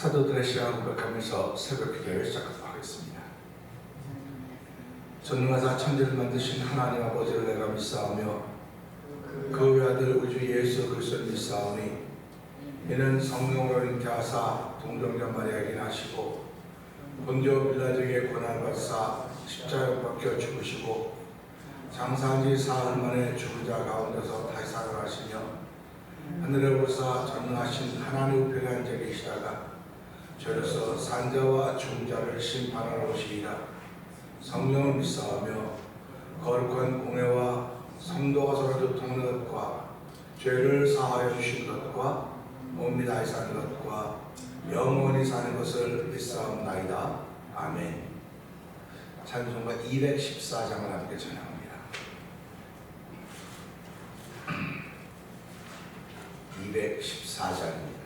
사도들의 시간을 고백하면서 새벽 기도를 시작하도록 하겠습니다. 전능하사 천지를 만드신 하나님 아버지를 내가 믿사오며 그 외아들 우주 예수 그리스도를 믿사오니 이는 성령으로 잉태하사 동정녀 마리아에게 나시고 본디오 빌라에게 고난을 받사 십자가에 박혀 죽으시고 장사한 지 사흘 만에 죽은 자 가운데서 다시 살아나시며 하늘에 오르사 전능하신 하나님 우편에 앉아 계시다가 저로서 산자와 죽은 자를 심판하러 오시리라. 성령을 믿사오며 거룩한 공회와 성도가 서로 교통하는 것과 죄를 사하여 주신 것과 몸이 다시 사는 것과 영원히 사는 것을 믿사옵나이다. 아멘. 찬송가 214장을 함께 찬양합니다. 214장입니다.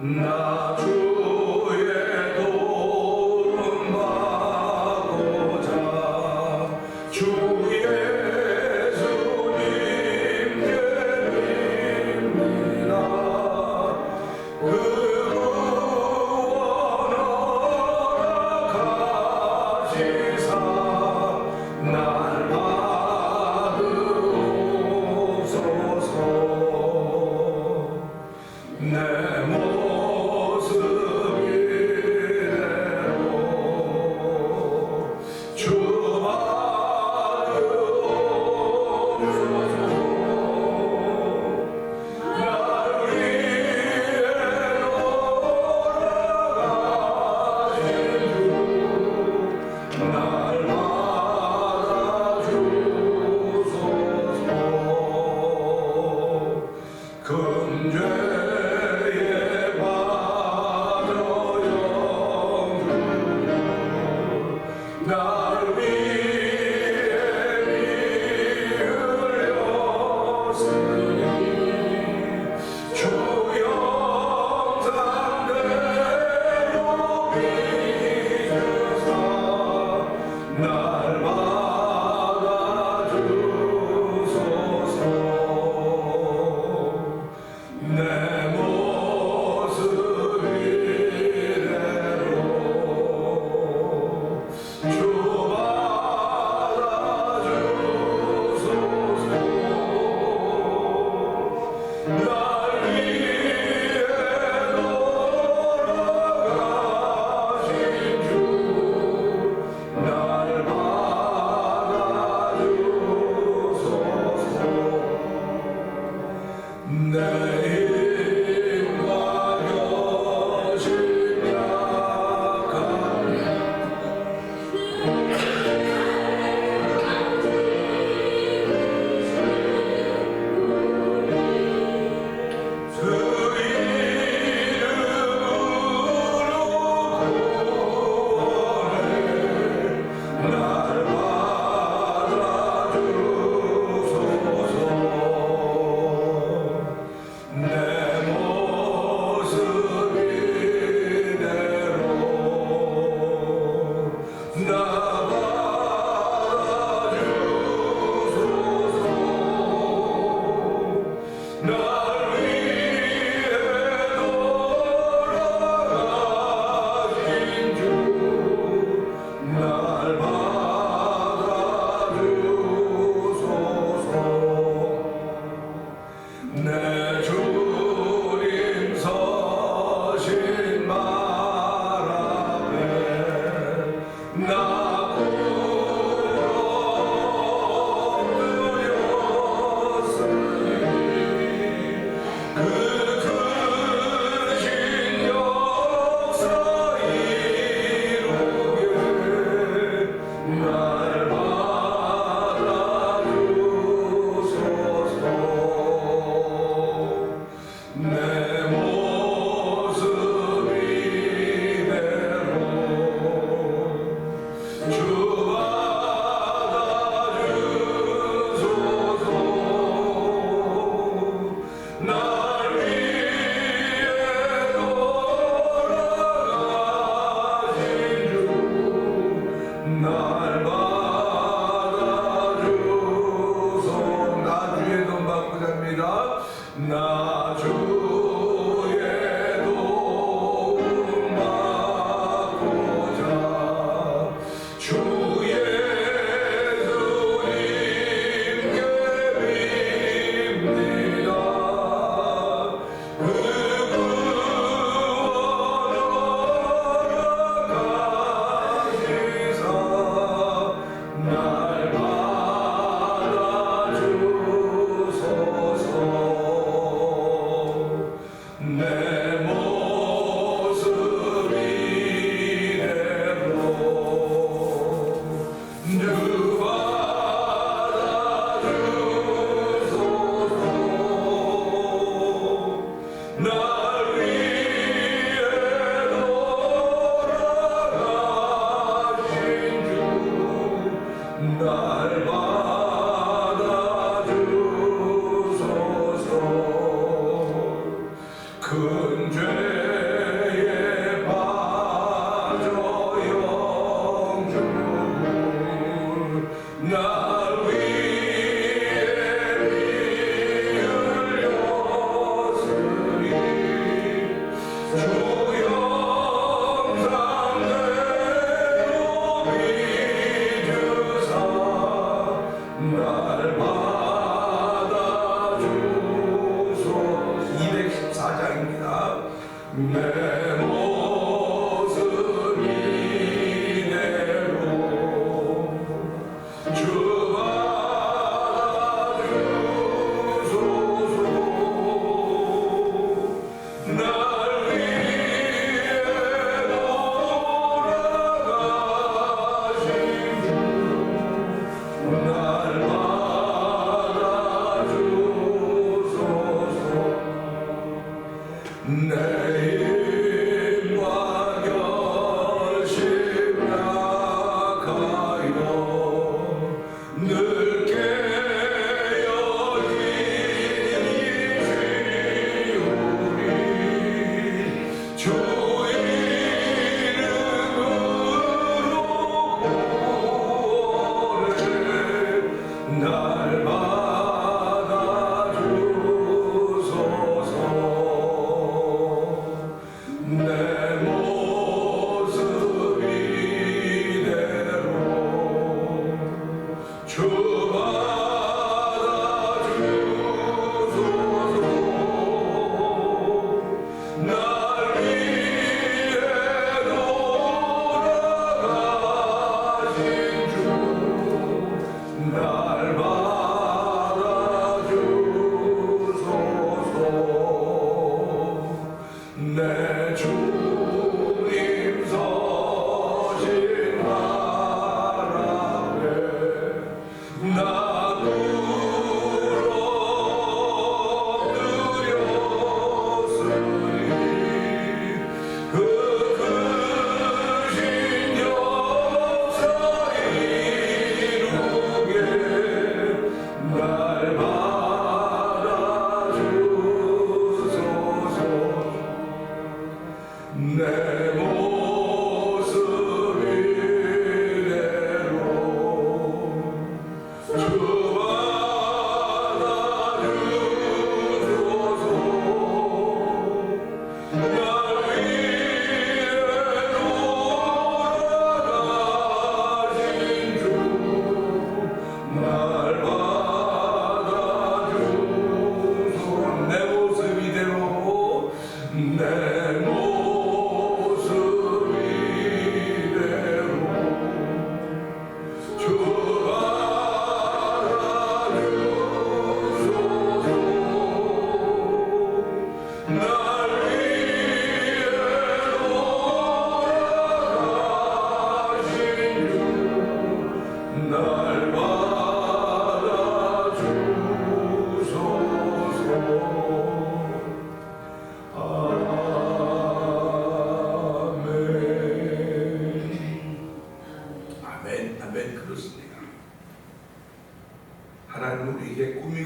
나 주의 도움 받고자 주 예수님께 드립니다. 그 구원하라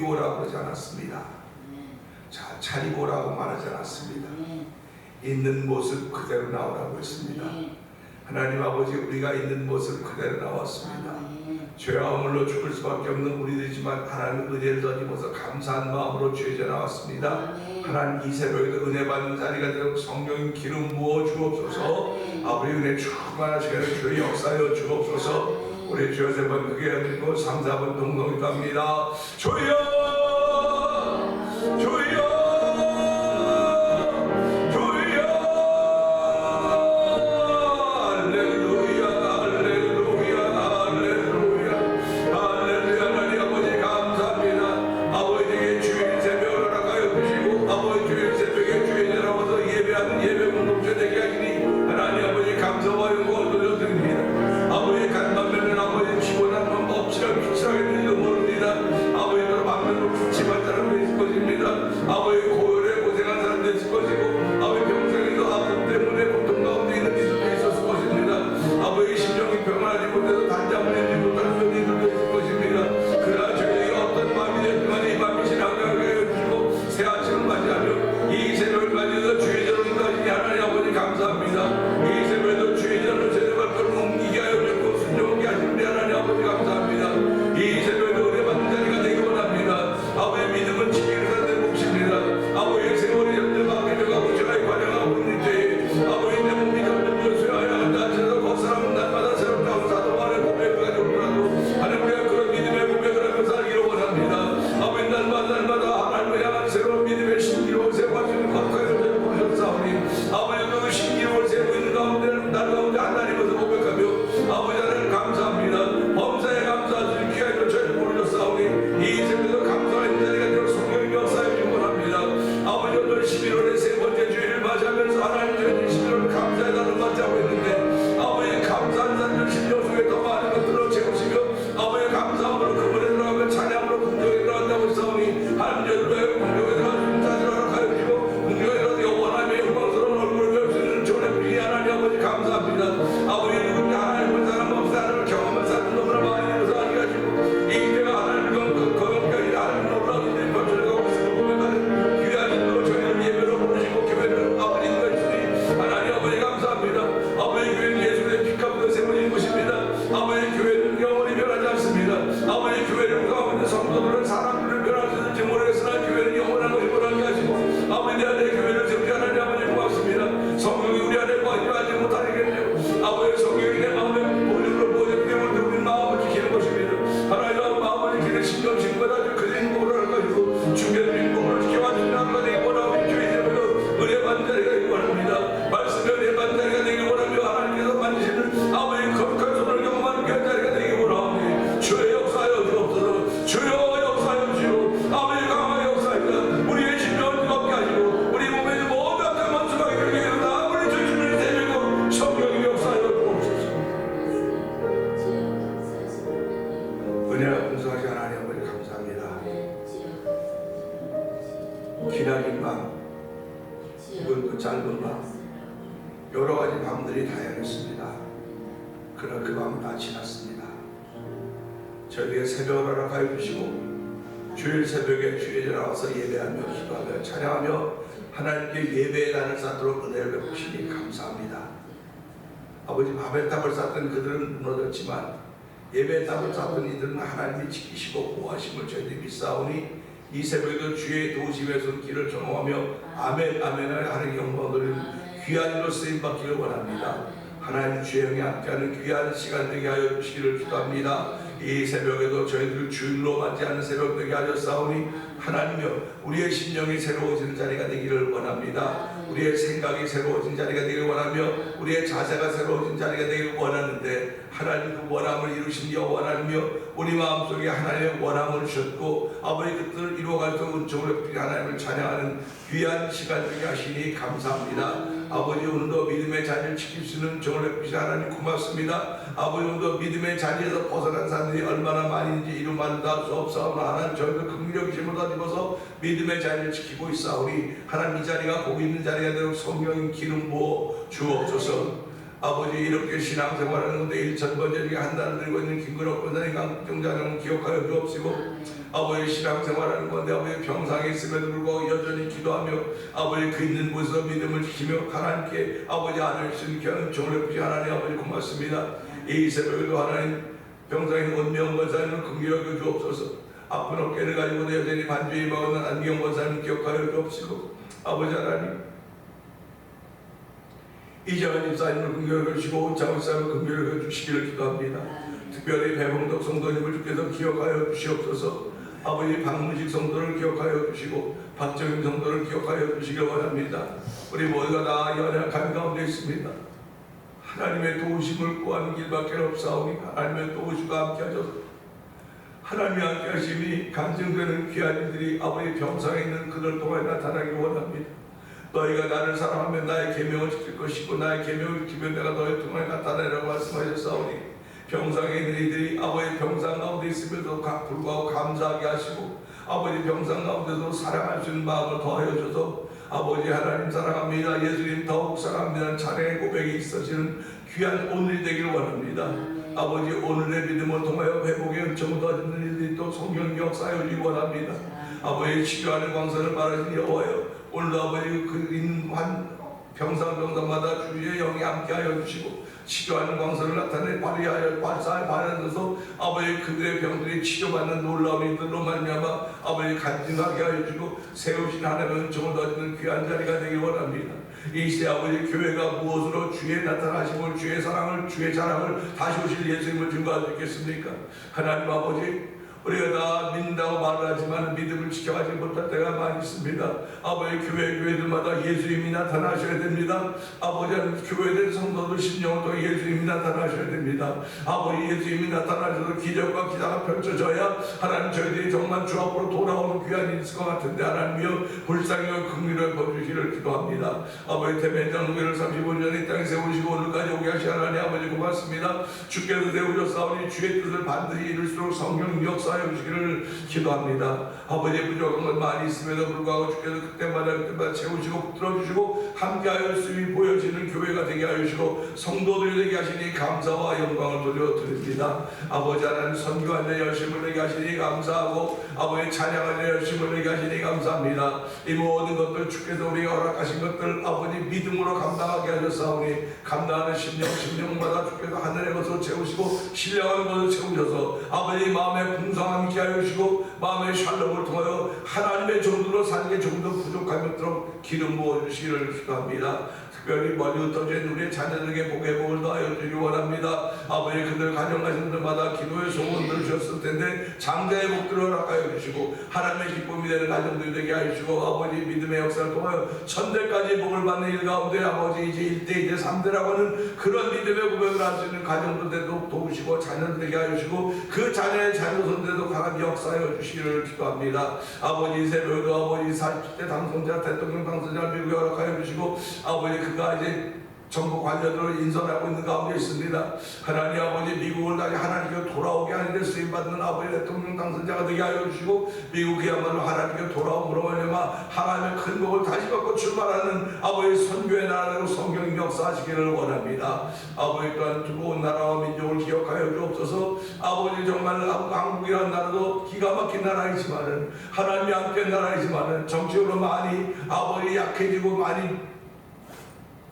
입고 오라고 그러지 않았습니다. 자, 차리고 오라고 말하지 않았습니다. 있는 모습 그대로 나오라고 했습니다. 하나님 아버지, 우리가 있는 모습 그대로 나왔습니다. 죄와 허물로 죽을 수밖에 없는 우리들이지만 하나님 은혜를 더입어서 감사한 마음으로 죄져 나왔습니다. 하나님 이 새벽에도 은혜 받는 자리가 되고 성령님 기름 부어 주옵소서. 아버지 은혜 충만하시게 주의 역사여 주옵소서. 우리 주여 세 번 크게 하고 3, 4번 동동이 갑니다. 주여 주여 기나긴 밤, 이번도 짧은 밤, 여러 가지 밤들이 다양했습니다. 그러나 그 밤은 다 지났습니다. 저희에게 새벽을 허락하여 주시고 주일 새벽에 주일에 나와서 예배하며 기도하며 찬양하며 하나님께 예배의 단을 쌓도록 은혜를 베푸시니 감사합니다. 아버지, 밤에 탑을 쌓던 그들은 무너졌지만 예배의 탑을 쌓던 이들은 하나님이 지키시고 보호하심을 저희들이 믿사오니 이 새벽에도 주의 도심의 손길을 전호하며 아멘 아멘을 하는 영광을 귀한 일로 쓰임받기를 원합니다. 하나님 주의 영이 함께하는 귀한 시간 되게 하여 주시기를 축원합니다. 이 새벽에도 저희들을 주일로 맞이하는 새벽 되게 하셨사오니 하나님여, 우리의 심령이 새로워지는 자리가 되기를 원합니다. 우리의 생각이 새로워진 자리가 되기를 원하며 우리의 자세가 새로워진 자리가 되기를 원하는데 하나님 그 원함을 이루신 여호와 하나님이여, 우리 마음속에 하나님의 원함을 주셨고 아버지 그 뜻을 이루어갈 수 은총을 베푸신 하나님을 찬양하는 귀한 시간 되게 하시니 감사합니다. 아버지, 오늘도 믿음의 자리를 지킬 수 있는 은총을 베푸신 하나님 고맙습니다. 아버지, 오늘도 믿음의 자리에서 벗어난 사람들이 얼마나 많은지 이루 말도 할 수 없사오나 하나님 저희도 긍휼하심을 더입어서 믿음의 자리를 지키고 있사오니 하나님 이 자리가 복 있는 자리가 되고 성령님 기름 부어 주옵소서. 아버지 이렇게 신앙생활하는 건데 1,000번째 중에 한 달을 들고 있는 김근옥 권사님 강정자는 기억하여 주옵시고 아버지 신앙생활하는 건데 아버지 병상에 있음에도 불구하고 여전히 기도하며 아버지 그 있는 곳에서 믿음을 지키며 하나님께 아버지 안을 주신 귀한 종을 베푸시 하나님 아버지 고맙습니다. 이 새벽에도 하나님 병상에 있는 원명 권사님을 긍휼하여 주옵소서. 아픈 어깨를 가지고도 여전히 반주에 임하고 있는 안경 권사님 기억하여 주옵시고 아버지 하나님 이장한 집사님을 긍휼하여 주시고 장사님을 긍휼하여 주시기를 기도합니다. 특별히 배봉덕 성도님을 주께서 기억하여 주시옵소서. 아버지 박무식 성도를 기억하여 주시고 박정임 성도를 기억하여 주시길 원합니다. 우리 모두가 다 연약한 가운데 있습니다. 하나님의 도우심을 구하는 길밖에 없사오니 하나님의 도우심과 함께 하셔서 하나님이 함께 하심이 간증되는 귀한 이들이 아버지 병상에 있는 그들 동안에 나타나길 원합니다. 너희가 나를 사랑하면 나의 계명을 지킬 것이고 나의 계명을 지키면 내가 너희 통하여 나타나리라고 말씀하셨사오니 병상에 있는 이들이 아버지 병상 가운데 있으면서 불구하고 감사하게 하시고 아버지 병상 가운데도 사랑할 수 있는 마음을 더하여 줘서 아버지 하나님 사랑합니다. 예수님 더욱 사랑합니다. 찬양의 고백이 있어지는 귀한 오늘이 되기를 원합니다. 아버지 오늘의 믿음을 통하여 회복의 은총을 더하는 일들이 또 성령 역사하여 주기 원합니다. 아버지 치료하는 광선을 말하신 여호와여 오늘도 아버지 그 있는 병상마다 주의 영이 함께하여 주시고 치료하는 광선을 나타내 발휘하여 발휘하셔서 아버지 그들의 병들이 치료받는 놀라운 일들로 말미암아 아버지 간증하게 하여 주고 세우신 하나님의 은총을 더하는 귀한 자리가 되길 원합니다. 이 시대 아버지 교회가 무엇으로 주의 나타나심을 주의 사랑을 주의 자랑을 다시 오실 예수님을 증거할 수 있겠습니까? 하나님 아버지 우리가 다 믿는다고 말을 하지만 믿음을 지켜가지 못할 때가 많이 있습니다. 아버지 교회들마다 예수님이 나타나셔야 됩니다. 아버지 교회된 성도들 심령을 통해 예수님이 나타나셔야 됩니다. 아버지 예수님이 나타나셔서 기적과 기사가 펼쳐져야 하나님 저희들이 정말 주 앞으로 돌아오는 귀한 일이 있을 것 같은데 하나님이여 불쌍히여 긍휼을 보여주시기를 기도합니다. 아버지 대면장 후계를 35년 이 땅에 세우시고 오늘까지 오게 하신 하나님 아버지 고맙습니다. 주께서 세우셨사오니 주의 뜻을 반드시 이룰수록 성령 역사 하여 주시기를 기도합니다. 아버지의 부족한 것 많이 있음에도 불구하고 주께서 그때마다 채우시고 붙들어주시고 함께하여 수이 보여지는 교회가 되게 하여 주시고 성도들이 되게 하시니 감사와 영광을 돌려드립니다. 아버지 하나님 선교하는 열심을 내게 하시니 감사하고 아버지 찬양하는 열심을 내게 하시니 감사합니다. 이 모든 것들 주께서 우리가 허락하신 것들 아버지 믿음으로 감당하게 하셨사오니 감당하는 심령마다 주께서 하늘의 것을 채우시고 신령한 것을 채우셔서 아버지 마음의 풍성함 함께 하여 주시고 마음의 샬롬을 통하여 하나님의 종들로 살기 좀 더 부족함이 없도록 기름 부어주시기를 기도합니다. 특별히 멀리 흩어진 우리 자녀들에게 복의 복을 더하여 주기 원합니다. 아버지 그들 가정하신 분들마다 기도의 소원을 주셨을 텐데 장자의 복들을 허락하여 주시고 하나님의 기쁨이 되는 가정들이 되게 하여 주시고 아버지 믿음의 역사를 통하여 천대까지 복을 받는 일 가운데 아버지 이제 1대 이제 3대라고 하는 그런 믿음의 고백을 할 수 있는 가정들도 도우시고 자녀들 되게 하여 주시고 그 자녀의 자녀손들도 강한 역사하여 주시기를 기도합니다. 아버지 새벽에도 아버지 40대 당선자 대통령 당선자 미국에 허락하여 주시고 아버지 그가 이제 정부 관료들을 인선하고 있는 가운데 있습니다. 하나님 아버지 미국을 다시 하나님께 돌아오게 하는데 쓰임받는 아버지 대통령 당선자가 되게 하여 주시고 미국이야말로 하나님께 돌아옴으로 말미암아 하나님의 큰 복을 다시 받고 출발하는 아버지 선교의 나라로 성경 역사하시기를 원합니다. 아버지 또한 두고 온 나라와 민족을 기억하여 주옵소서. 아버지 정말 한국이라는 나라도 기가 막힌 나라이지만은 하나님이 함께 나라이지만은 정치적으로 많이 아버지 약해지고 많이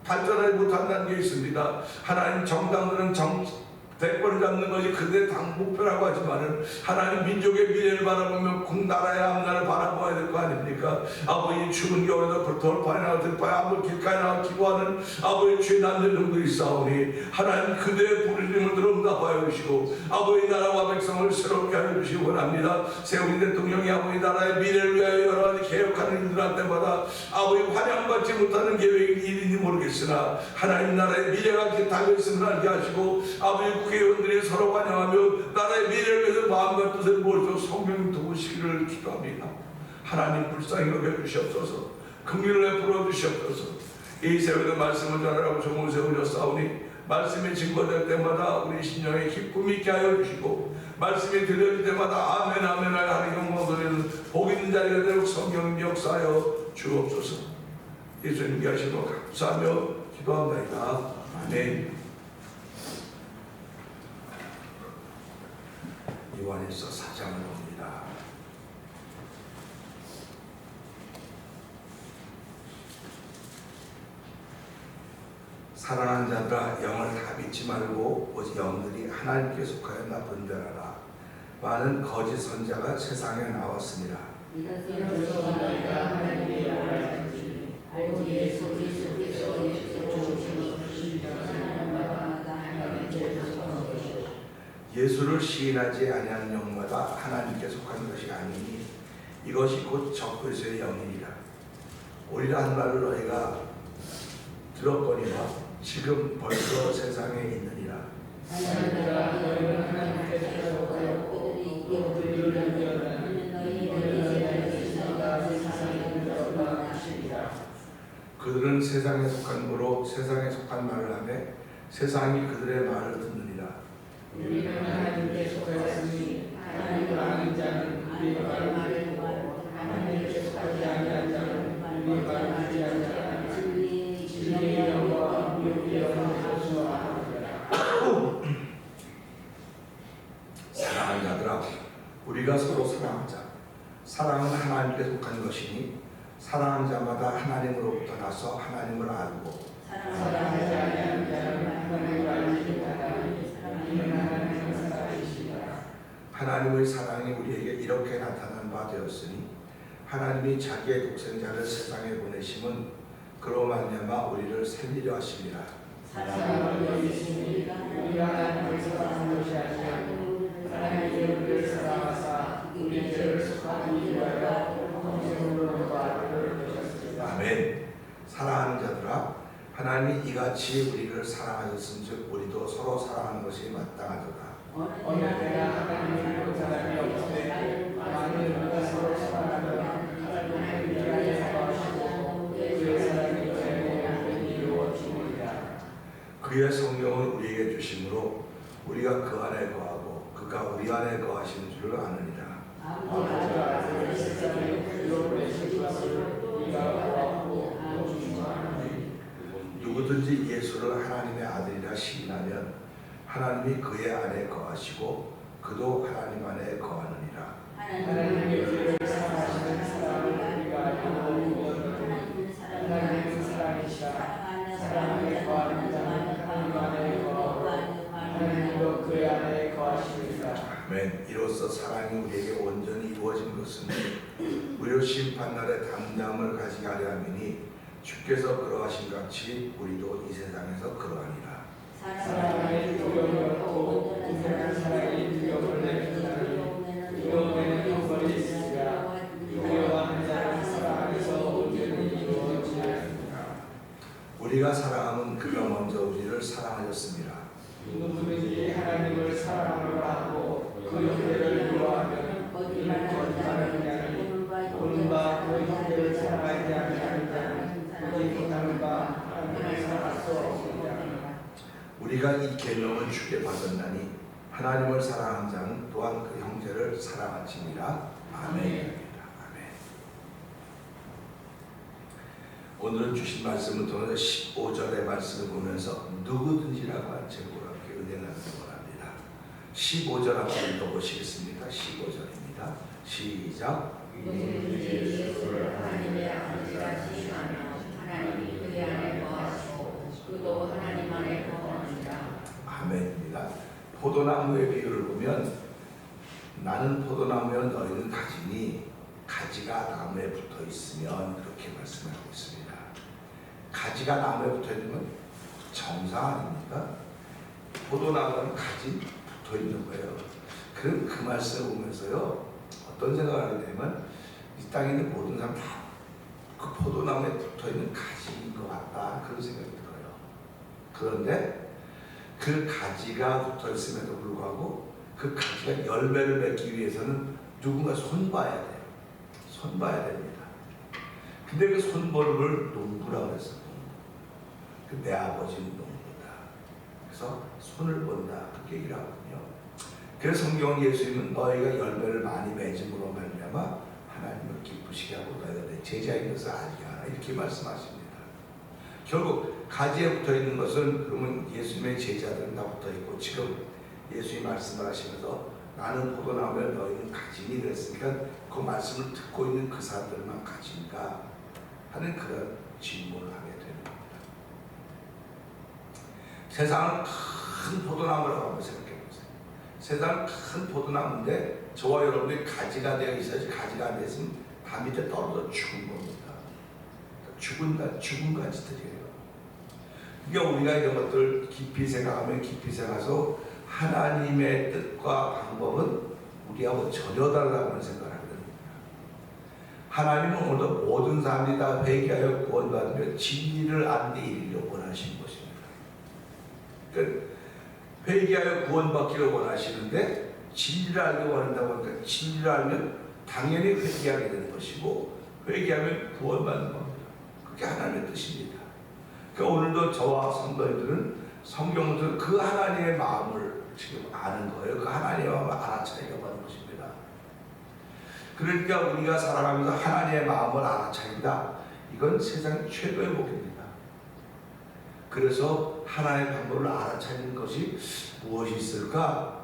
발전하지 못한다는 게 있습니다. 하나님 정당들은 대권을 잡는 것이 그들의 당 목표라고 하지만은 하나님 민족의 미래를 바라보며 국나라의 앞날을 바라봐야 될 거 아닙니까? 아버지 추운 겨울에도 돌판에 나와 들판에 아버지 길가에 나와 기도하는 아버지 주의 남자들도 있사오니 하나님 그들의 부르심을 들어 응답하여 주시고 아버지 나라와 백성을 새롭게 하여 주시기 원합니다. 세우신 대통령이 아버지 나라의 미래를 위하여 여러 가지 개혁하는 일들한테마다 아버지 환영받지 못하는 계획이 일인지 모르겠으나 하나님 나라의 미래가 달려있음을 알게 하시고 아버지 국회의원들이 서로 환영하며 나라의 미래를 위해서 마음과 뜻을 모으셔 성령 도우시기를 기도합니다. 하나님 불쌍히 여겨주시옵소서. 긍휼을 베풀어 주시옵소서. 이 새벽에 말씀을 전하라고 종을 세우셨사오니 말씀이 증거될 때마다 우리 심령에 기쁨이 있게 하여 주시고 말씀이 들려질 때마다 아멘 아멘 하는 영광 돌리는 복 있는 자리가 되고 성령 역사하여 주옵소서. 예수님께 하시고 감사하며 기도합니다. 아멘. 요한일서 4장을 봅니다. 사랑하는 자들아, 영을 다 믿지 말고 오직 영들이 하나님께 속하여 나쁜 자라라. 많은 거짓 선자가 세상에 나왔습니다. 예수를 시인하지 아니하는 영마다 하나님께 속한 것이 아니니 이것이 곧 적그리스도의 영이니라. 오리라 한 말을 너희가 들었거니와 지금 벌써 세상에 있느니라. 그들은 세상에 속한 거로 세상에 속한 말을 하며 세상이 그들의 말을 듣느니라. 우리는 하나님께 속하였으니 하나님을 아는 자는 우리의 말을 듣고 하나님께 속하지 아니한 자는 우리의 말을 듣지 아니하나 진리의 영과 미혹의 영을 소수하느니라. 사랑하는 자들아, 우리가 서로 사랑하자. 사랑은 하나님께 속한 것이니 사랑하는 자마다 하나님으로부터 나서 하나님을 알고 사랑하지 아니하는 자는 하나님을 알지 못하나니 이는 하나님의 사랑이시니라. 하나님의 사랑이 우리에게 이렇게 나타난 바 되었으니 하나님이 자기의 독생자를 세상에 보내심은 그로 말미암아 우리를 살리려 하심이라. 사랑을 여기시니 우리가 하나님을 사랑한 것이 아니라 하나님이 우리를 사랑하사 우리 죄를 속하기 위하여 성령으로 아들을 주셨습니다. 아멘. 사랑하는 자들아, 하나님이 이같이 우리를 사랑하셨은즉 우리도 서로 사랑하는 것이 마땅하도다. 어느 때나 하나님을 본 사람이 없으되 만일 우리가 서로 사랑하면 하나님이 우리를 사랑하시고 그의 사랑이 너희에게 이루어지리라. 그의 성령을 우리에게 주심으로 우리가 그 안에 거하고 그가 우리 안에 거하시는 줄을 아느니라. 아버지가 세상에 그리스도의 것을 우리가 구하고 또 중하나니 누구든지 예수를 하나님의 아들이라 시인하면 하나님이 그의 안에 거하시고 그도 하나님 안에 거하느니라. 하나님이 우리를 사랑하시는 사랑을 우리가 알고 하나님은 사랑이시라. 사랑에 거하는 자는 하나님 안에 거하고 하나님도 그의 안에 거하시리라. 아멘. 이로써 사랑이 우리에게 온전히 이루어진 것은 무료 심판날의 담담을 가지게 하려 함이니 주께서 그러하신 같이 우리도 이 세상에서 그러하니라. 사랑의 두려움이 없고 온전한 사랑이 두려움을 내주나니 두려움에는 형벌이 있으리라. 두려워하는 자는 사랑 안에서 온전히 이루어지리라. 우리가 사랑하면 그가 먼저 우리를 사랑하셨습니다. 누구든지 하나님을 사랑하노라 하고 그 형제를 미워하면 이는 거짓말하는 자니 보는 바 그 형제를 사랑하지 아니하는 자는 오직 못하는 바 하나님을 사랑할 수 없느니라. 우리가 이 계명을 주게 받았나니 하나님을 사랑하는 자는 또한 그 형제를 사랑할지니라. 아멘. 오늘은 주신 말씀을 통해서 15절의 말씀을 보면서 누구든지라고 한 제목으로 함께 은혜를 나누기 원합니다. 15절 한번 읽어보시겠습니다. 15절입니다. 시작. 누구든지 예수를 하나님의 아들이라 시인하며 하나님이 그의 안에 거하시고 그도 하나님 안에 거하느니라. 아멘입니다. 포도나무의 비유를 보면 나는 포도나무여 너희는 가지니 가지가 나무에 붙어 있으면 그렇게 말씀하고 있습니다. 가지가 나무에 붙어 있는 건 정상 아닙니까? 포도나무는 가지 붙어 있는 거예요. 그럼 그 말씀을 보면서요 어떤 생각을 하게 되면 이 땅에 있는 모든 사람 다 그 포도나무에 붙어 있는 가지인 것 같다 그런 생각이 들어요. 그런데 그 가지가 붙어 있음에도 불구하고 그 가지가 열매를 맺기 위해서는 누군가 손봐야 돼요. 손봐야 됩니다. 근데 그 손보는 농부라고 그랬어요. 내 아버지는 농부다. 그래서 손을 본다. 그렇게 얘기를 하거든요. 그래서 성경은 예수님은 너희가 열매를 많이 맺음으로 말미암아 하나님을 기쁘시게 하고 너희가 내 제자인 것을 알게 하라. 이렇게 말씀하십니다. 결국 가지에 붙어있는 것은 그러면 예수님의 제자들은 다 붙어있고 지금 예수님이 말씀을 하시면서 나는 포도나무에 너희는 가지니 그랬으니까 그 말씀을 듣고 있는 그 사람들만 가진가 하는 그런 질문을 하게 되는 겁니다. 세상은 큰 포도나무라고 한번 생각해 보세요. 세상은 큰 포도나무인데 저와 여러분들이 가지가 되어 있어야지, 가지가 안 됐으면 다 밑에 떨어져 죽은 겁니다. 죽은 가지들이에요. 그러니까 우리가 이런 것들을 깊이 생각하면 깊이 생각해서 하나님의 뜻과 방법은 우리하고 전혀 다르다고 생각을 하거든요. 하나님은 오늘도 모든 사람들이 다 회개하여 구원받으며 진리를 아는 데 이르기를 원하시는 것입니다. 그러니까 회개하여 구원받기를 원하시는데 진리를 알기 원한다고 하니까 진리를 알면 당연히 회개하게 되는 것이고 회개하면 구원받는 겁니다. 그게 하나님의 뜻입니다. 그러니까 오늘도 저와 성도님들은 성경을 그 하나님의 마음을 지금 아는 거예요. 그 하나님의 마음을 알아차리려고 하는 것입니다. 그러니까 우리가 살아가면서 하나님의 마음을 알아차린다. 이건 세상 최고의 복입니다. 그래서 하나님의 방법을 알아차리는 것이 무엇이 있을까?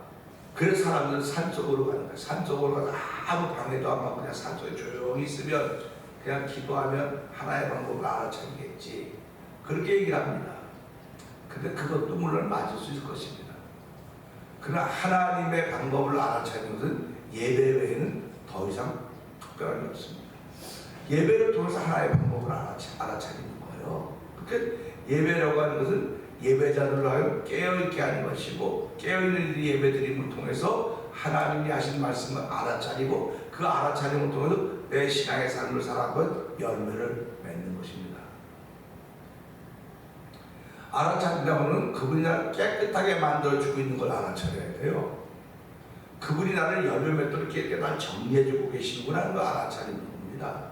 그래서 사람들은 산속으로 가는 거예요. 산속으로 가서 아무 방해도 안 받고 그냥 산속에 조용히 있으면 그냥 기도하면 하나님의 방법을 알아차리겠지. 그렇게 얘기를 합니다. 근데 그것도 물론 맞을 수 있을 것입니다. 그러나 하나님의 방법을 알아차리는 것은 예배 외에는 더 이상 특별한 게 없습니다. 예배를 통해서 하나님의 방법을 알아차리는 거예요. 그러니까 예배라고 하는 것은 예배자들로 하여금 깨어있게 하는 것이고 깨어있는 예배드림을 통해서 하나님이 하신 말씀을 알아차리고 그 알아차림을 통해서 내 신앙의 삶을 살아가고 열매를 맺는 것입니다. 알아차린다고는 그분이 나를 깨끗하게 만들어주고 있는 걸 알아차려야 돼요. 그분이 나를 열매 맺도록 이렇게 날 정리해주고 계시는구나 하는 걸 알아차리는 겁니다.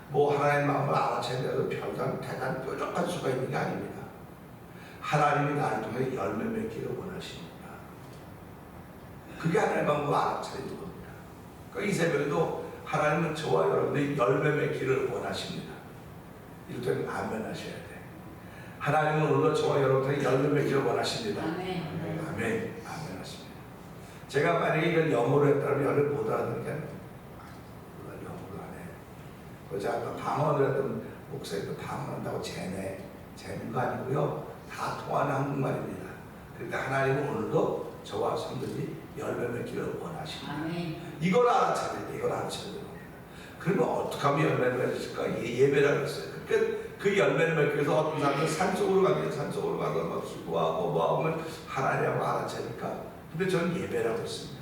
뭐 하나님의 마음을 알아차린다고 별다른 대단 뾰족할 수가 있는 게 아닙니다. 하나님이 나를 통해 열매 맺기를 원하십니다. 그게 하나님의 마음을 알아차리는 겁니다. 그러니까 이 새벽에도 하나님은 저와 여러분들이 열매 맺기를 원하십니다. 이럴 때는 아멘 하셔야 돼요. 하나님은 오늘도 저와 여러분들이 열매 맺기를 원하십니다. 아멘. 아멘. 아멘 하십니다. 제가 만약에 이걸 영어로 했다면 열을 못 알아듣니까 영어로 하네. 제가 또 방언을 했던 목사님도 방언한다고 재는 거 아니고요. 다 통하는 한국말입니다. 그러니까 하나님은 오늘도 저와 성도들이 열매 맺기를 원하십니다. 아멘. 이걸 알아차려야 돼. 이걸 알아차려야 됩니다. 그러면 어떻게 하면 열매를 맺을까? 예배라고 했어요. 그러니까 그 열매를 맺기 위해서 어떤 사람들은 산속으로 가면 산속으로 가서 막 수고하고 뭐 하면 하나님하고 알아차니까. 근데 저는 예배라고 했습니다.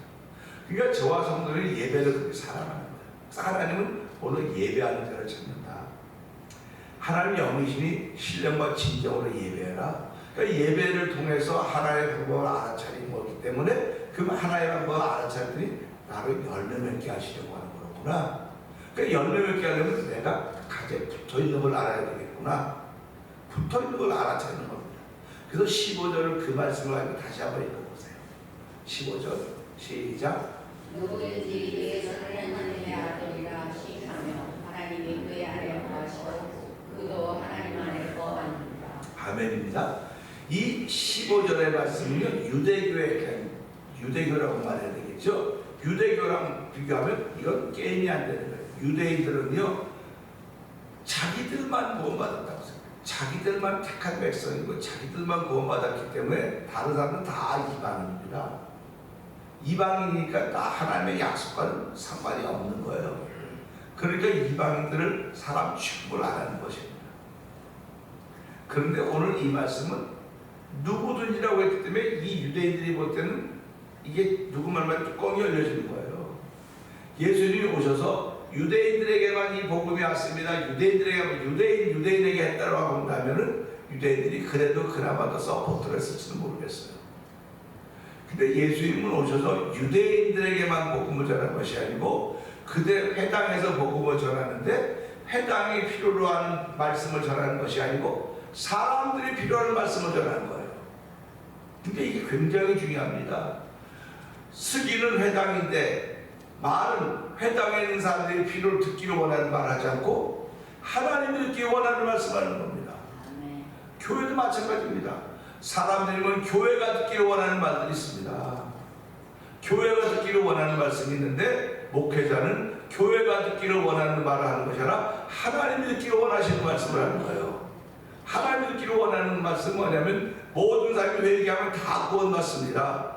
그러니까 저와 성도들이 예배를 그렇게 살아가는 거예요. 하나님은 오늘 예배하는 자를 찾는다. 하나님 영이시니 신령과 진정으로 예배해라. 그러니까 예배를 통해서 하나님의 방법을 알아차리는 거기 때문에 그 하나님의 방법을 알아차리더니 나를 열매 맺게 하시려고 하는 거구나. 그러니까 열매 맺게 하려면 내가 가지에 붙어있는 걸 알아야 되겠구나. 붙어있는 걸 알아차리는 겁니다. 그래서 15절을 그 말씀을 가지고 다시 한번 읽어보세요. 15절 시작. 누구든지 예수는 하나님의 아들이라 시하며 하나님이 그의 안에 거하시고 그도 하나님 안에 거하니라. 아멘입니다. 이 15절의 말씀은요, 유대교라고 말해야 되겠죠. 유대교랑 비교하면 이건 게임이 안 되는 거예요. 유대인들은요, 자기들만 구원받았다고 생각해요. 자기들만 택한 백성이고 자기들만 구원받았기 때문에 다른 사람은 다 이방인입니다. 이방인이니까 다 하나님의 약속과는 상관이 없는 거예요. 그러니까 이방인들을 사람 취급을 안 하는 것입니다. 그런데 오늘 이 말씀은 누구든지라고 했기 때문에 이 유대인들이 볼 때는 이게 누구 말만 뚜껑이 열려지는 거예요. 예수님이 오셔서 유대인들에게만 이 복음이 왔습니다. 유대인에게 했다고 한다면은 유대인들이 그래도 그나마 더 서포트를 했을지도 모르겠어요. 근데 예수님은 오셔서 유대인들에게만 복음을 전하는 것이 아니고 그들 회당에서 복음을 전하는데 회당이 필요로 하는 말씀을 전하는 것이 아니고 사람들이 필요한 말씀을 전하는 거예요. 근데 이게 굉장히 중요합니다. 쓰기는 회당인데 말은 회당에 있는 사람들이 필요를 듣기를 원하는 말을 하지 않고 하나님이 듣기 원하는 말씀을 하는 겁니다. 아멘. 교회도 마찬가지입니다. 사람들이면 교회가 듣기를 원하는 말들이 있습니다. 교회가 듣기를 원하는 말씀이 있는데 목회자는 교회가 듣기를 원하는 말을 하는 것이 아니라 하나님이 듣기를 원하시는 말씀을 하는 거예요. 하나님이 듣기를 원하는 말씀은 뭐냐면 모든 사람이 회개하면 다 구원받습니다.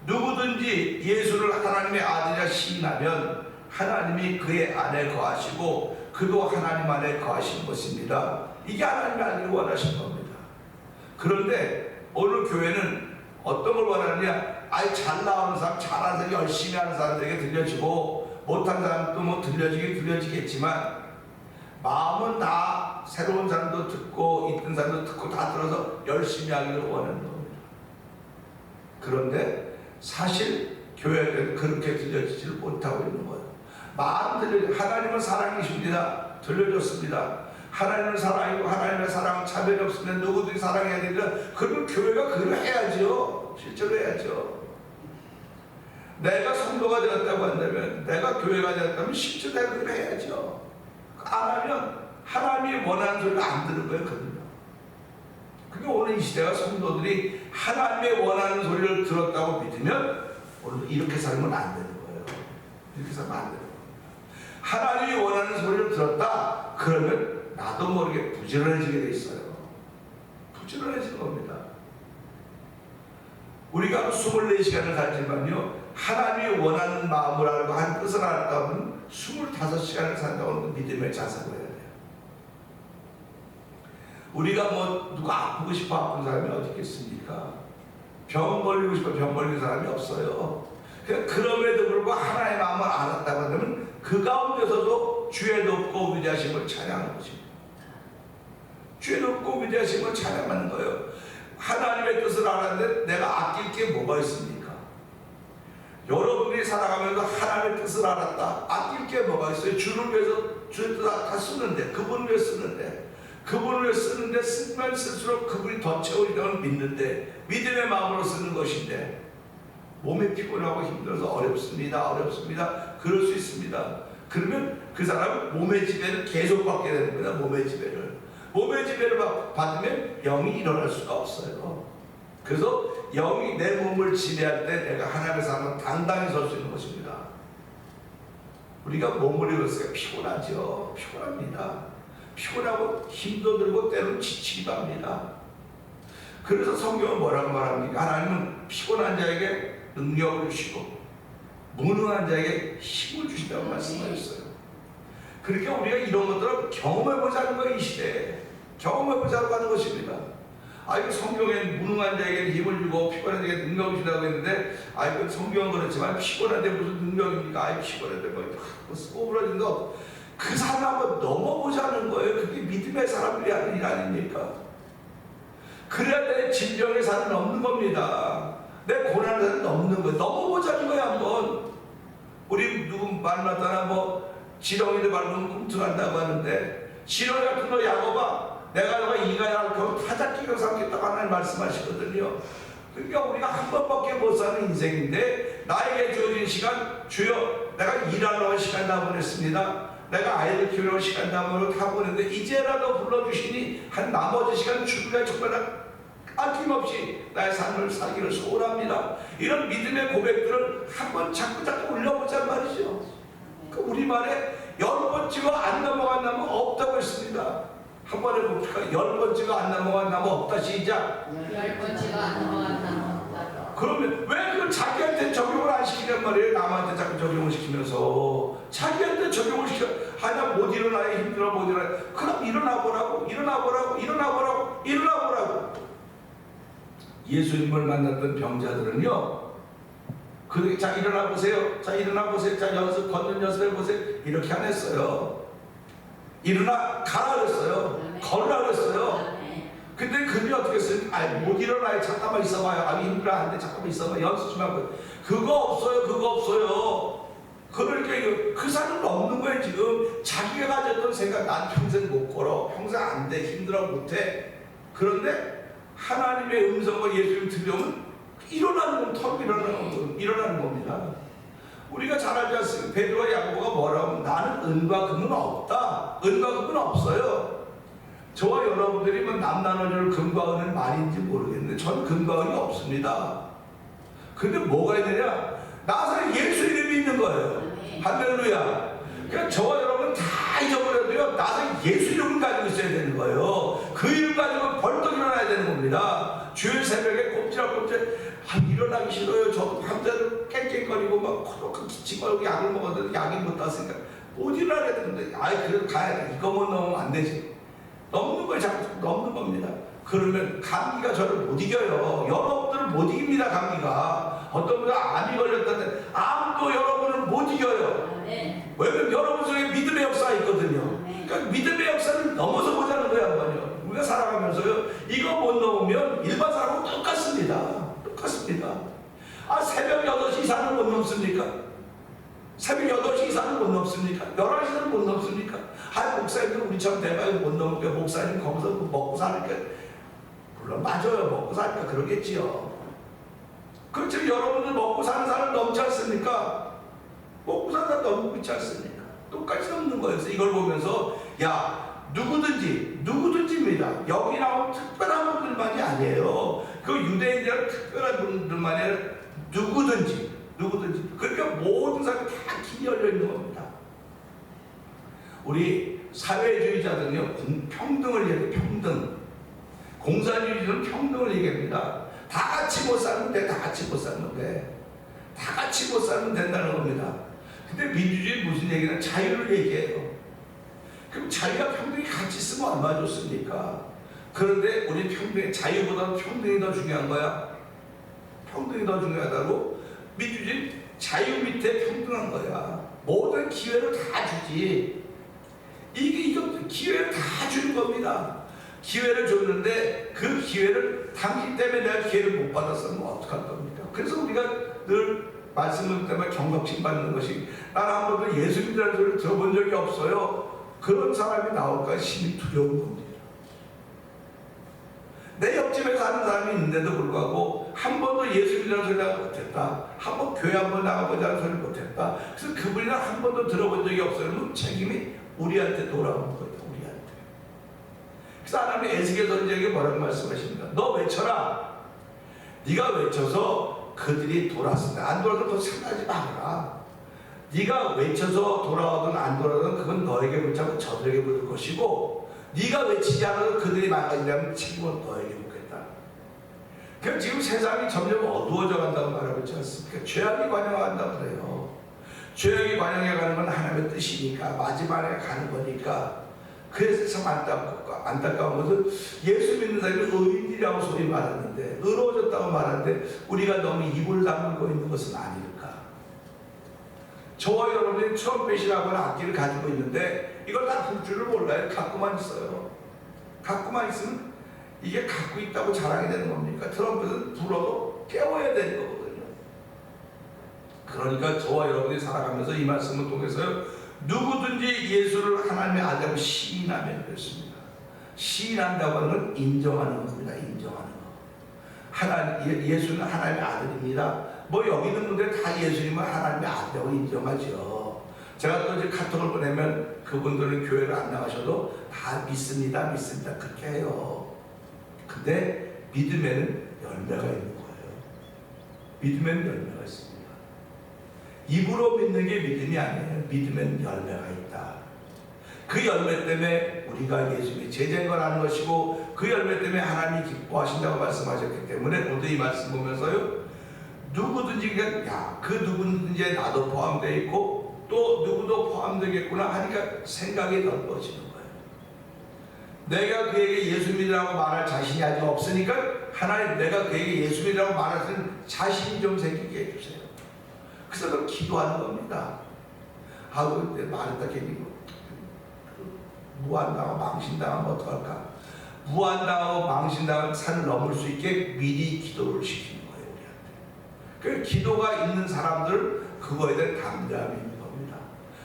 누구든지 예수를 하나님의 아들이라 시인하면 하나님이 그의 안에 거하시고 그도 하나님 안에 거하시는 것입니다. 이게 하나님의 아들이 원하신 겁니다. 그런데 오늘 교회는 어떤 걸 원하느냐? 아예 잘 나오는 사람, 잘하는 사람, 열심히 하는 사람들에게 들려지고 못한 사람도 뭐 들려지겠지만 마음은 다 새로운 사람도 듣고 있던 사람도 듣고 다 들어서 열심히 하기를 원하는 겁니다. 그런데 사실 교회는 그렇게 들려지지를 못하고 있는 거예요. 하나님은 사랑이십니다. 들려줬습니다. 하나님은 사랑이고 하나님의 사랑은 차별이 없으면 누구든지 사랑해야 되니까 그러면 교회가 그걸 해야죠. 실제로 해야죠. 내가 성도가 되었다고 한다면, 내가 교회가 되었다면 실제로 내가 그걸 해야죠. 안 하면 하나님이 원하는 소리가 안 들은 거예요. 그러니까 오늘 이 시대가 성도들이 하나님의 원하는 소리를 들었다고 믿으면 오늘 이렇게 살면 안 되는 거예요. 이렇게 살면 안 되는 거예요. 하나님이 원하는 소리를 들었다 그러면 나도 모르게 부지런해지게 돼 있어요. 부지런해지는 겁니다. 우리가 24시간을 살지만요, 하나님이 원하는 마음을 알고 한 뜻을 알았다면 25시간을 산다고 믿음의 자세로 해야 돼요. 우리가 뭐 누가 아프고 싶어 아픈 사람이 어디 있겠습니까? 병 걸리고 싶어 병 걸리는 사람이 없어요. 그럼에도 불구하고 하나님의 마음을 알았다고 한다면 그 가운데서도 주의 높고 위대하심을 찬양하는 것입니다. 주의 높고 위대하심을 찬양하는 거예요. 하나님의 뜻을 알았는데 내가 아낄 게 뭐가 있습니까? 여러분이 살아가면서 하나님의 뜻을 알았다. 아낄 게 뭐가 있어요? 주를 위해서 주의 뜻 다 쓰는데, 그분을 위해 쓰는데, 그분을 위해 쓰는데 쓰면 쓸수록 그분이 더 채우리라고 믿는데, 믿음의 마음으로 쓰는 것인데 몸이 피곤하고 힘들어서 어렵습니다. 그럴 수 있습니다. 그러면 그 사람은 몸의 지배를 계속 받게 되는 겁니다. 몸의 지배를 받으면 영이 일어날 수가 없어요. 그래서 영이 내 몸을 지배할 때 내가 하나님의 사람은 당당히 설 수 있는 것입니다. 우리가 몸을 입었으니까 피곤합니다. 피곤하고 힘도 들고 때로는 지치기도 합니다. 그래서 성경은 뭐라고 말합니까? 하나님은 피곤한 자에게 능력을 주시고 무능한 자에게 힘을 주신다고 말씀하셨어요. 그러니까 우리가 이런 것들을 경험해보자는 거예요. 이 시대에 경험해보자고 하는 것입니다. 이거 성경에 무능한 자에게 힘을 주고 피곤한 자에게 능력을 주라고 했는데, 이거 성경은 그렇지만 피곤한데 무슨 능력입니까? 피곤한데 뭐 꼬부러진다. 그 사람 한번 넘어보자는 거예요. 그게 믿음의 사람들이 하는 일 아닙니까? 그래야 내 진정의 산을 넘는 겁니다. 내 고난의 산을 넘는 거예요. 넘어보자는 거예요. 한번 우리 누구 만났다나 뭐 지렁이를 밟으면 꿈틀한다고 하는데, 지렁이 같은 거 야곱아, 내가 너가 이가야 겨우 타작기가 삼겠다고 하나님 말씀하시거든요. 그러니까 우리가 한 번밖에 못 사는 인생인데 나에게 주어진 시간, 주여 내가 일하러 시간 다 보냈습니다. 내가 아이들 키우러 시간 다 보냈는데 이제라도 불러주시니 한 나머지 시간 주님의 정말 아낌없이 나의 삶을 살기를 소원합니다. 이런 믿음의 고백들을 한번 자꾸 올려보자 말이죠. 그 우리말에 10번째가 안 넘어간 나무 없다고 했습니다. 한 번 해봅시다. 10번째가 안 넘어간 나무 없다. 시작. 10번째가 안 넘어간 나무 없다. 그러면 왜 그걸 자기한테 적용을 안 시키냔 말이에요. 남한테 자꾸 적용을 시키면서 자기한테 적용을 시켜. 나 못 일어나야 힘들어 못 일어나. 그럼 일어나보라고. 예수님을 만났던 병자들은요, 자 일어나 보세요. 자 걷는 연습해보세요. 이렇게 안 했어요. 일어나 가라 그랬어요. 걸으라 그랬어요. 근데 그분이 어떻게 했어요? 못 일어나요. 잠깐만 있어봐요. 힘들어 하는데 잠깐만 있어봐. 연습 좀 하고. 그거 없어요. 그러니까 그 사람은 없는 거예요. 지금 자기가 가졌던 생각, 난 평생 못 걸어, 평생 안 돼, 힘들어 못해. 그런데 하나님의 음성과 예수님 들려오면 일어나는 건 턱 일어나는 겁니다. 우리가 잘 알지 않습니까? 베드로와 야고보가 뭐라고 하면 나는 은과 금은 없다. 은과 금은 없어요. 저와 여러분들이 뭐 남 나눠줄 금과 은은 말인지 모르겠는데 저는 금과 은이 없습니다. 근데 뭐가 있느냐? 나사렛 예수 이름이 있는 거예요. 할렐루야. 그러니까 저와 여러분 다 잊어버려도요, 나사렛 예수 이름을 가지고 있어야 되는 거예요. 그 이름 가지고 벌떡 일어나야 되는 겁니다. 주일 새벽에 꼼지락꼼지락 일어나기 싫어요. 저도 밤새도록 깽깽거리고 막 코로크 기침거리고 약을 먹었는데 약이 못 땄으니까 못 일어나야 되는데, 그래도 가야 돼. 이거만 넘으면 안 되지. 넘는 걸 자꾸 넘는 겁니다. 그러면 감기가 저를 못 이겨요. 여러분들을 못 이깁니다. 감기가. 어떤 분은 암이 걸렸다는데 암도 여러분을 못 이겨요. 왜냐면 여러분 속에 믿음의 역사가 있거든요. 그러니까 믿음의 역사를 넘어서 보자는 거야, 한번요. 우리가 살아가면서요, 이거 못 넘으면 일반 사람하고 똑같습니다. 똑같습니다. 새벽 8시 이상은 못 넘습니까? 새벽 8시 이상은 못 넘습니까? 11시는 못 넘습니까? 목사님들 우리처럼 대박이 못 넘으니까 목사님 거기서 먹고 사니까, 물론 맞아요. 먹고 사니까 그러겠지요. 그렇죠. 여러분들 먹고 사는 사람 넘지 않습니까? 먹고 사는 사람 넘고 있지 않습니까? 똑같이 넘는 거예요. 그래서 이걸 보면서 누구든지입니다. 여기 나온 특별한 분들만이 아니에요. 그 유대인들은 특별한 분들만이 아니라 누구든지. 그러니까 모든 사람이 다 길이 열려 있는 겁니다. 우리 사회주의자들은요, 평등을 얘기해요. 평등. 공산주의자들은 평등을 얘기합니다. 다 같이 못 살면 돼. 다 같이 못 살면 돼. 다 같이 못 살면 된다는 겁니다. 근데 민주주의 무슨 얘기는 자유를 얘기해요. 그럼 자유와 평등이 같이 있으면 얼마나 좋습니까? 그런데 우리 자유보다는 평등이 더 중요한 거야. 평등이 더 중요하다고? 민주주의 자유 밑에 평등한 거야. 모든 기회를 다 주지. 이거 기회를 다 주는 겁니다. 기회를 줬는데 그 기회를 당신 때문에 내가 기회를 못 받았으면 어떡할 겁니까? 그래서 우리가 늘 말씀을 때마다 경각심 받는 것이, 나는 한 번도 예수님이라는 소리를 들어본 적이 없어요. 그런 사람이 나올까 심히 두려운 겁니다. 내 옆집에 사는 사람이 있는데도 불구하고 한 번도 예수님이라는 소리 나가 못했다. 한 번 교회 한 번 나가보자는 소리 못했다. 그래서 그분이랑 한 번도 들어본 적이 없어요. 그럼 책임이 우리한테 돌아오는 거예요. 우리한테. 그래서 하나님이 에스겔 선지자에게 뭐라고 말씀하십니까? 너 외쳐라. 네가 외쳐서 그들이 돌아왔습니다. 안 돌아도 더 생각하지 말아라. 네가 외쳐서 돌아오든 안 돌아오든 그건 너에게 묻자고 저들에게 묻을 것이고, 네가 외치지 않아도 그들이 망가지려면 책임은 너에게 묻겠다. 그럼 지금 세상이 점점 어두워져 간다고 말하고 있지 않습니까? 죄악이 관영한다고 그래요. 죄악이 관영해 가는 건 하나님의 뜻이니까, 마지막에 가는 거니까. 그래서 참 안타까운 것은 예수 믿는 사람이 의인이라고 소리 말하는데, 의로워졌다고 말하는데 우리가 너무 입을 다물고 있는 것은 아닐까. 저와 여러분이 트럼펫이라고 하는 악기를 가지고 있는데 이걸 다 불 줄을 몰라요. 갖고만 있어요. 갖고만 있으면 이게 갖고 있다고 자랑이 되는 겁니까? 트럼펫은 불어도 깨워야 되는 거거든요. 그러니까 저와 여러분이 살아가면서 이 말씀을 통해서요, 누구든지 예수를 하나님의 아들로 시인하면 그렇습니다. 시인한다고 하는 건 인정하는 겁니다. 인정하는 거. 예수는 하나님의 아들입니다. 여기 있는 분들 다 예수님을 하나님의 아들이라고 인정하죠. 제가 또 이제 카톡을 보내면 그분들은 교회를 안 나가셔도 다 믿습니다. 그렇게 해요. 근데 믿음에는 열매가 있는 거예요. 믿음에는 열매가 있습니다. 입으로 믿는 게 믿음이 아니에요. 믿음에는 열매가 있다. 그 열매 때문에 우리가 예수님의 제자인 걸 아는 것이고, 그 열매 때문에 하나님이 기뻐하신다고 말씀하셨기 때문에 오늘 이 말씀 보면서요, 누구든지, 그 누구든지 나도 포함되어 있고 또 누구도 포함되겠구나 하니까 생각이 넓어지는 거예요. 내가 그에게 예수 믿으라고 말할 자신이 아직 없으니까 하나님, 내가 그에게 예수 믿으라고 말할 수 있는 자신이 좀 생기게 해주세요. 그래서 그걸 기도하는 겁니다. 근데 말했다 괜히 무한당하고 망신당하면 어떡할까? 무한당하고 망신당하면 산을 넘을 수 있게 미리 기도를 시키는 거예요. 그 기도가 있는 사람들, 그거에 대한 담대함이 있는 겁니다.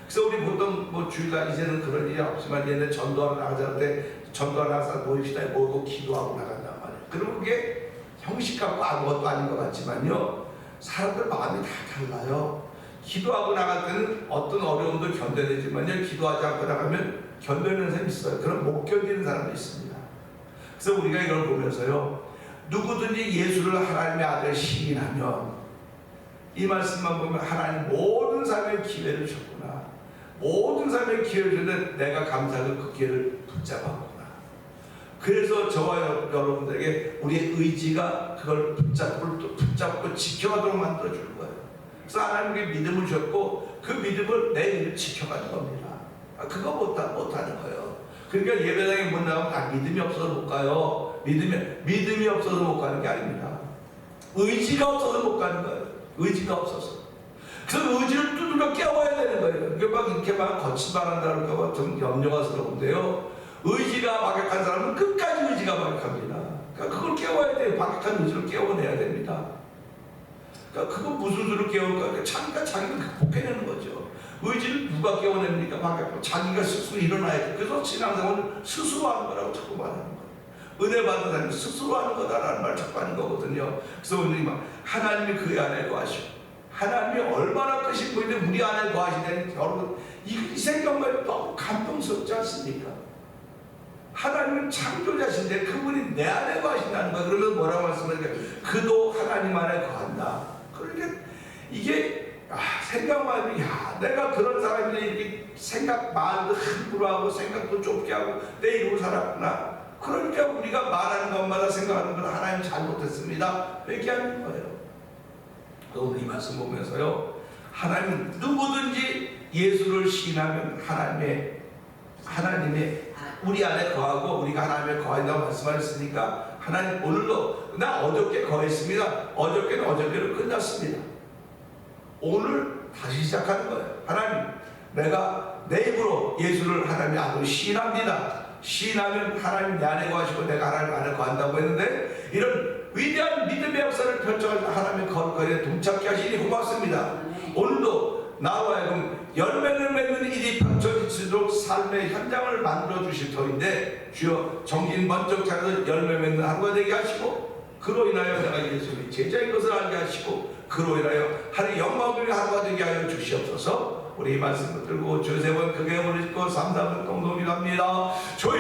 그래서 우리 보통 주일날 이제는 그런 일이 없지만, 얘는 전도하러 나가자 때 전도하러 나가서 모입시다 모이고 기도하고 나간단 말이에요. 그리고 그게 형식 갖고 아무것도 아닌 것 같지만요, 사람들 마음이 다 달라요. 기도하고 나갈 때는 어떤 어려움도 견뎌내지만요, 기도하지 않고 나가면 견뎌내는 사람이 있어요. 그럼 못 견디는 사람도 있습니다. 그래서 우리가 이걸 보면서요, 누구든지 예수를 하나님의 아들 시인하면 이 말씀만 보면 하나님 모든 삶의 기회를 줬구나. 모든 삶의 기회를 줬는데 내가 감사하고 그 기회를 붙잡았구나. 그래서 저와 여러분들에게 우리의 의지가 그걸 붙잡고 지켜가도록 만들어주는 거예요. 그래서 하나님께 믿음을 줬고 그 믿음을 내 일을 지켜가는 겁니다. 그거 못하는 거예요. 그러니까 예배당에 못 나가면 믿음이 없어서 못 가요. 믿음이 없어서 못 가는 게 아닙니다. 의지가 없어서 못 가는 거예요. 의지가 없어서. 그래서 의지를 두드려 깨워야 되는 거예요. 이게 막 이렇게 막 거친 말 한다는 거 좀 염려스러운데요. 의지가 막약한 사람은 끝까지 의지가 막약합니다. 그러니까 그걸 깨워야 돼요. 막약한 의지를 깨워내야 됩니다. 그러니까 그거 무슨 수를 깨울까? 자기가 자기를 극복해내는 거죠. 의지를 누가 깨워냅니까? 막약한 자기가 스스로 일어나야 돼. 그래서 신앙생활은 스스로 하는 거라고 자꾸 말하는 거예요. 은혜 받은 사람이 스스로 하는 거다라는 말 자꾸 하는 거거든요. 그래서 오늘 하나님이 그 안에 거하시고 하나님이 얼마나 크신 분인데 우리 안에 거하시다니 여러분 이 생각만 너무 감동스럽지 않습니까? 하나님은 창조자신데 그분이 내 안에 거하신다는 거예요. 그러면 뭐라고 말씀하니까 그도 하나님 안에 거한다. 그러니까 이게 생각만 해도 내가 그런 사람인데 이렇게 마음도 함부로 하고 생각도 좁게 하고 내 이름을 살았구나. 그러니까 우리가 말하는 것마다 생각하는 건 하나님 잘못했습니다. 이렇게 하는 거예요. 오늘 이 말씀 보면서요, 하나님은 누구든지 예수를 시인하면 하나님의 우리 안에 거하고 우리가 하나님에 거한다고 말씀하셨으니까 하나님 오늘도 나 어저께 거했습니다. 어저께는 어저께로 끝났습니다. 오늘 다시 시작하는 거예요. 하나님, 내가 내 입으로 예수를 하나님의 아들로 시인합니다. 시인하면 하나님 내 안에 거하시고 내가 하나님 안에 거한다고 했는데 이런 위대한 믿음의 역사를 펼쳐가지고 하나님의 거룩하게 동참케 하시니 고맙습니다. 오늘도 나와 하여금 열매를 맺는 일이 펼쳐지도록 삶의 현장을 만들어 주실 터인데 주여 정신 번쩍 차려서 열매 맺는 하루가 되게 하시고 그로 인하여 내가 예수의 제자인 것을 알게 하시고 그로 인하여 하나님의 영광을 하루가 되게 하여 주시옵소서. 우리 이 말씀을 들고 주 세 번 크게 부르시고 3, 4번 동동이 갑니다. 주여